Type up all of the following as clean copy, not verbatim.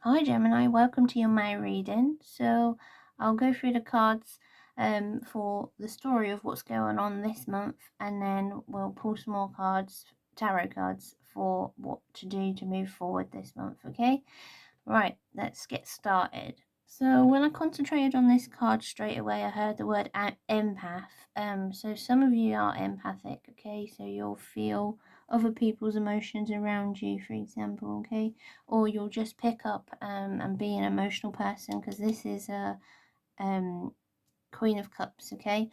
Hi Gemini, welcome to your May reading. So I'll go through the cards for the story of what's going on this month, and then we'll pull some more cards, tarot cards, for what to do to move forward this month, okay? Right, let's get started. So when I concentrated on this card straight away, I heard the word empath. So some of you are empathic, okay? So you'll feel other people's emotions around you, for example, okay? Or you'll just pick up and be an emotional person, because this is a Queen of Cups, okay?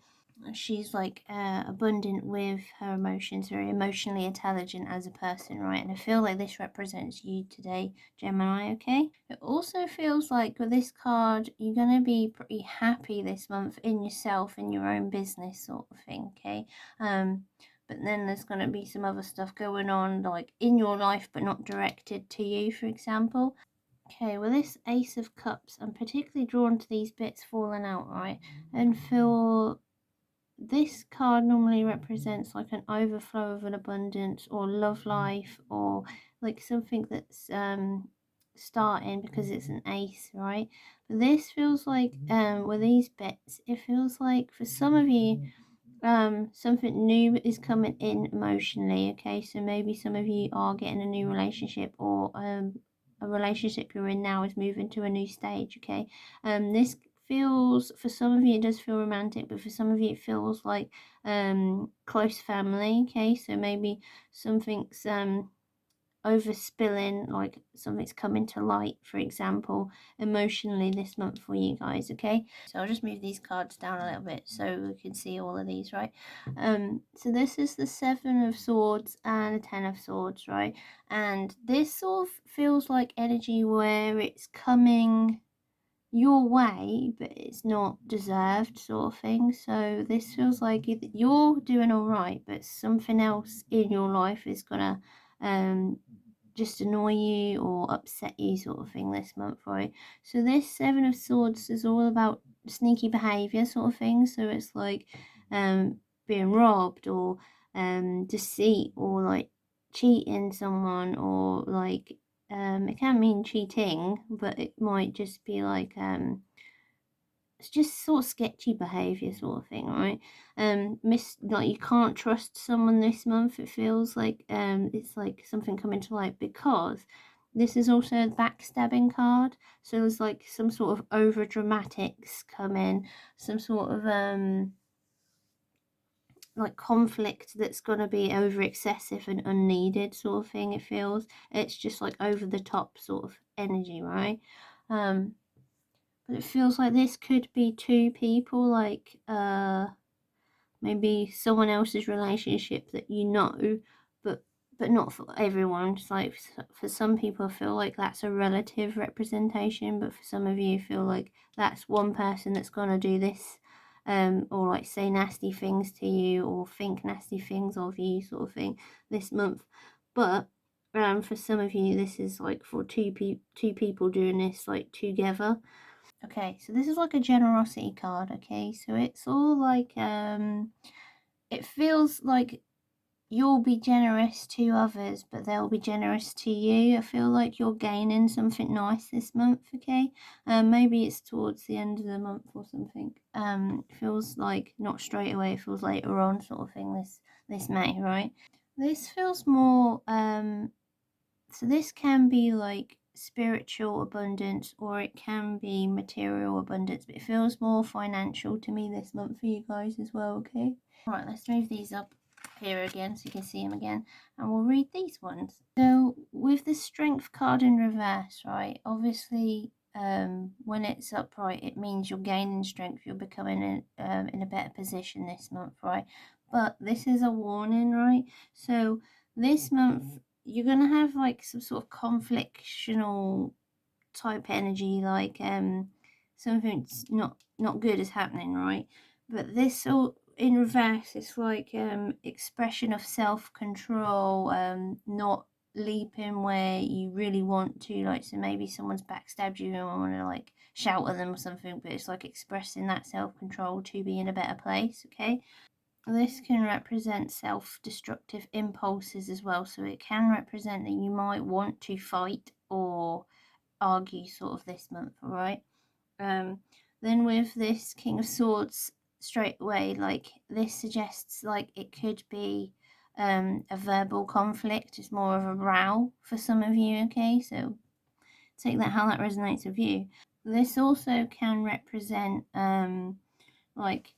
She's like abundant with her emotions, very emotionally intelligent as a person, right? And I feel like this represents you today, Gemini, okay? It also feels like with this card, you're going to be pretty happy this month in yourself, in your own business sort of thing, okay? But then there's going to be some other stuff going on, like in your life, but not directed to you, for example. Okay, well, this Ace of Cups, I'm particularly drawn to these bits falling out, right? And feel this card normally represents like an overflow of an abundance or love life, or like something that's starting, because it's an ace, right? But this feels like with these bits, it feels like for some of you something new is coming in emotionally, okay? So maybe some of you are getting a new relationship, or a relationship you're in now is moving to a new stage, okay? This feels, for some of you it does feel romantic, but for some of you it feels like close family, okay? So maybe something's overspilling, like something's coming to light, for example, emotionally this month for you guys, okay? So I'll just move these cards down a little bit so we can see all of these, right? So this is the Seven of Swords and the Ten of Swords, right? And this sort of feels like energy where it's coming your way, but it's not deserved, sort of thing. So this feels like you're doing all right, but something else in your life is gonna just annoy you or upset you, sort of thing, this month, right? So this Seven of Swords is all about sneaky behavior, sort of thing. So it's like being robbed, or deceit, or like cheating someone, or like it can mean cheating, but it might just be like it's just sort of sketchy behavior, sort of thing, right? Like you can't trust someone this month. It feels like it's like something coming to light, because this is also a backstabbing card. So there's like some sort of over dramatics come in, some sort of like conflict that's gonna be over excessive and unneeded, sort of thing. It feels it's just like over the top sort of energy, right? But it feels like this could be two people, like maybe someone else's relationship that you know, but not for everyone. It's like for some people, I feel like that's a relative representation, but for some of you, feel like that's one person that's gonna do this, or like say nasty things to you, or think nasty things of you, sort of thing, this month. But for some of you, this is like for two people doing this like together. Okay, so this is like a generosity card, okay? So it's all like, it feels like you'll be generous to others, but they'll be generous to you. I feel like you're gaining something nice this month, okay? Maybe it's towards the end of the month or something. It feels like not straight away, it feels later on, sort of thing, this May, right? This feels more, so this can be like spiritual abundance, or it can be material abundance, but it feels more financial to me this month for you guys as well, okay? Right, let's move these up here again so you can see them again, and we'll read these ones. So with the Strength card in reverse, right, obviously when it's upright, it means you're gaining strength, you're becoming in a better position this month, right? But this is a warning, right? So this month you're gonna have like some sort of conflictional type energy, like something's not good is happening, right? But this all in reverse, it's like expression of self-control, not leaping where you really want to, like, so maybe someone's backstabbed you and I want to like shout at them or something, but it's like expressing that self-control to be in a better place, okay? This can represent self-destructive impulses as well, so it can represent that you might want to fight, or argue sort of this month, all right? Then with this King of Swords, straight away, like this suggests like it could be a verbal conflict. It's more of a row for some of you, okay? So take that how that resonates with you. This also can represent like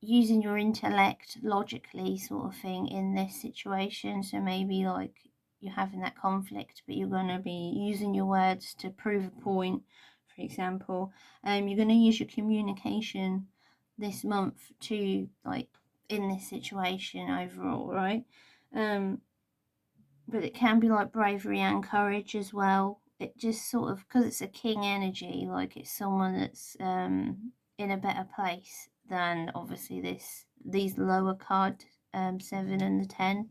using your intellect logically sort of thing in this situation. So maybe like you're having that conflict, but you're going to be using your words to prove a point, for example. You're going to use your communication this month to like in this situation overall, right? But it can be like bravery and courage as well. It just sort of, because it's a king energy, like it's someone that's in a better place than obviously these lower card 7 and the 10.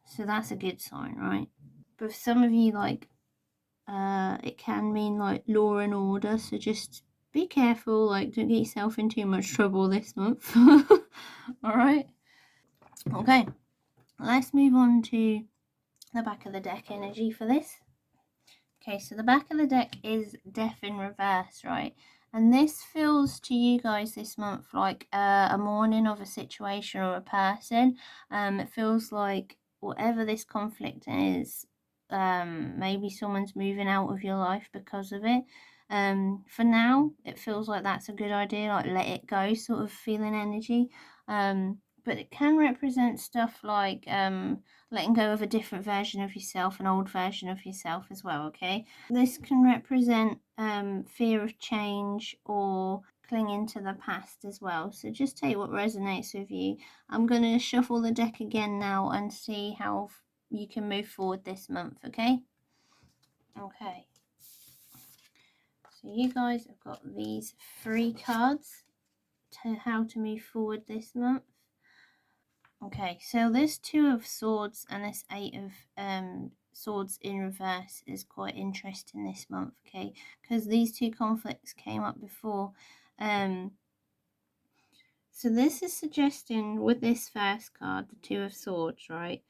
So that's a good sign, right? But for some of you, like it can mean like law and order, so just be careful, like don't get yourself in too much trouble this month. All right, okay, let's move on to the back of the deck energy for this. Okay, so the back of the deck is Death in Reverse, right? And this feels to you guys this month like a mourning of a situation or a person. It feels like whatever this conflict is, maybe someone's moving out of your life because of it. For now, it feels like that's a good idea, like let it go sort of feeling energy. But it can represent stuff like letting go of a different version of yourself, an old version of yourself as well, okay? This can represent fear of change or clinging to the past as well. So just take what resonates with you. I'm going to shuffle the deck again now and see how you can move forward this month, okay? Okay. So you guys have got these 3 cards to how to move forward this month. Okay, so this 2 of Swords and this 8 of Swords in reverse is quite interesting this month, okay? Because these 2 conflicts came up before. So this is suggesting with this first card, the 2 of Swords, right?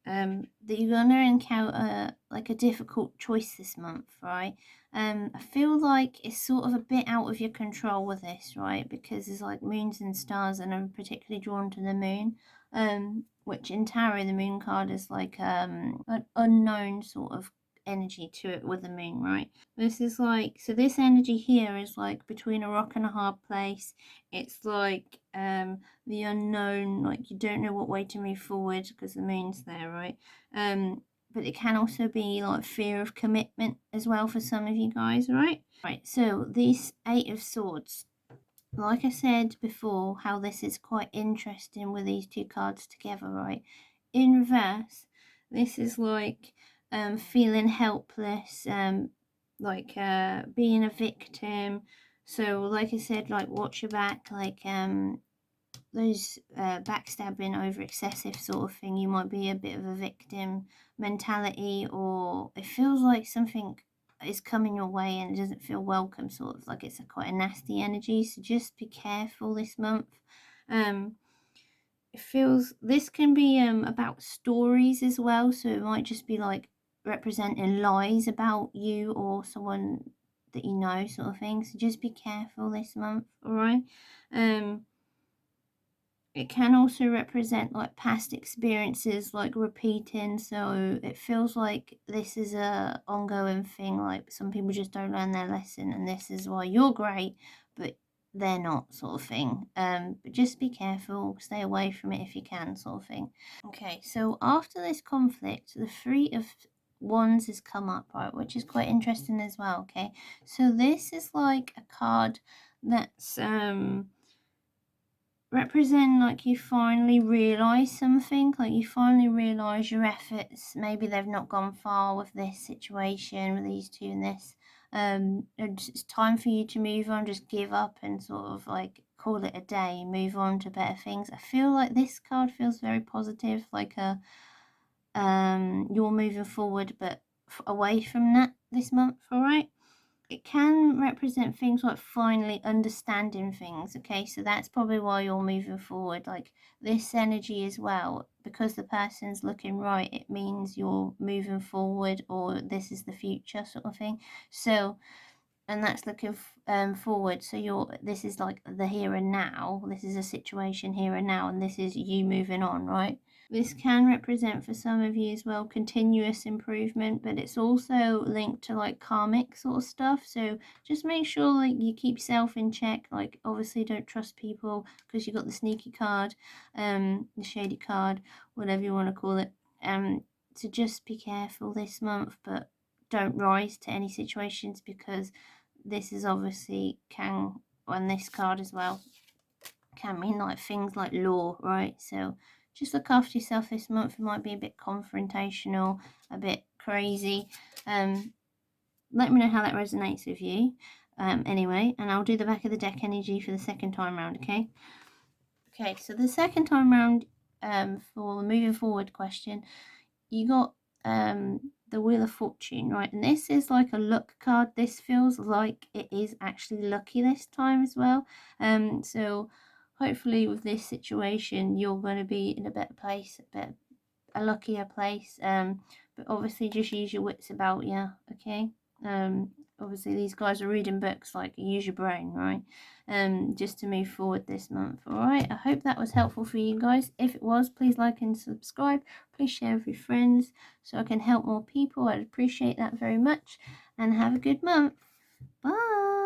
That you're gonna encounter like a difficult choice this month, right? I feel like it's sort of a bit out of your control with this, right? Because there's like moons and stars, and I'm particularly drawn to the moon. Which in tarot the moon card is like an unknown sort of energy to it with the moon, right? This is like, so this energy here is like between a rock and a hard place. It's like the unknown, like you don't know what way to move forward because the moon's there, right? But it can also be like fear of commitment as well for some of you guys, right? Right, so these 8 of Swords, like I said before, how this is quite interesting with these 2 cards together, right? In reverse, this is like feeling helpless, like being a victim. So like I said, like watch your back, like those backstabbing over excessive sort of thing. You might be a bit of a victim mentality, or it feels like something is coming your way and it doesn't feel welcome, sort of like it's quite a nasty energy. So just be careful this month. It feels this can be about stories as well, so it might just be like representing lies about you or someone that you know, sort of thing. So just be careful this month, all right? It can also represent like past experiences like repeating, so it feels like this is a ongoing thing, like some people just don't learn their lesson and this is why you're great but they're not, sort of thing. But just be careful, stay away from it if you can, sort of thing. Okay, so after this conflict, the 3 of Wands has come up, right, which is quite interesting as well. Okay, so this is like a card that's represent like you finally realize something, like you finally realize your efforts, maybe they've not gone far with this situation with these 2 and this, it's time for you to move on, just give up and sort of like call it a day, move on to better things. I feel like this card feels very positive, like a you're moving forward but away from that this month, all right? It can represent things like finally understanding things, okay? So that's probably why you're moving forward, like this energy as well, because the person's looking right, it means you're moving forward, or this is the future sort of thing. So, and that's looking forward, so this is like the here and now, this is a situation here and now, and this is you moving on, right? This can represent for some of you as well continuous improvement, but it's also linked to like karmic sort of stuff. So just make sure like you keep yourself in check. Like obviously don't trust people because you got the sneaky card, the shady card, whatever you want to call it. So just be careful this month, but don't rise to any situations, because this is obviously can, on this card as well, can mean like things like law, right? So just look after yourself this month. It might be a bit confrontational, a bit crazy. Let me know how that resonates with you. Anyway, and I'll do the back of the deck energy for the second time round, okay? Okay, so the second time round, for the moving forward question, you got the Wheel of Fortune, right? And this is like a luck card. This feels like it is actually lucky this time as well. So hopefully with this situation, you're going to be in a better place, a luckier place. But obviously just use your wits about you, okay? Obviously these guys are reading books, like use your brain, right? Just to move forward this month. All right, I hope that was helpful for you guys. If it was, please like and subscribe. Please share with your friends so I can help more people. I'd appreciate that very much. And have a good month. Bye.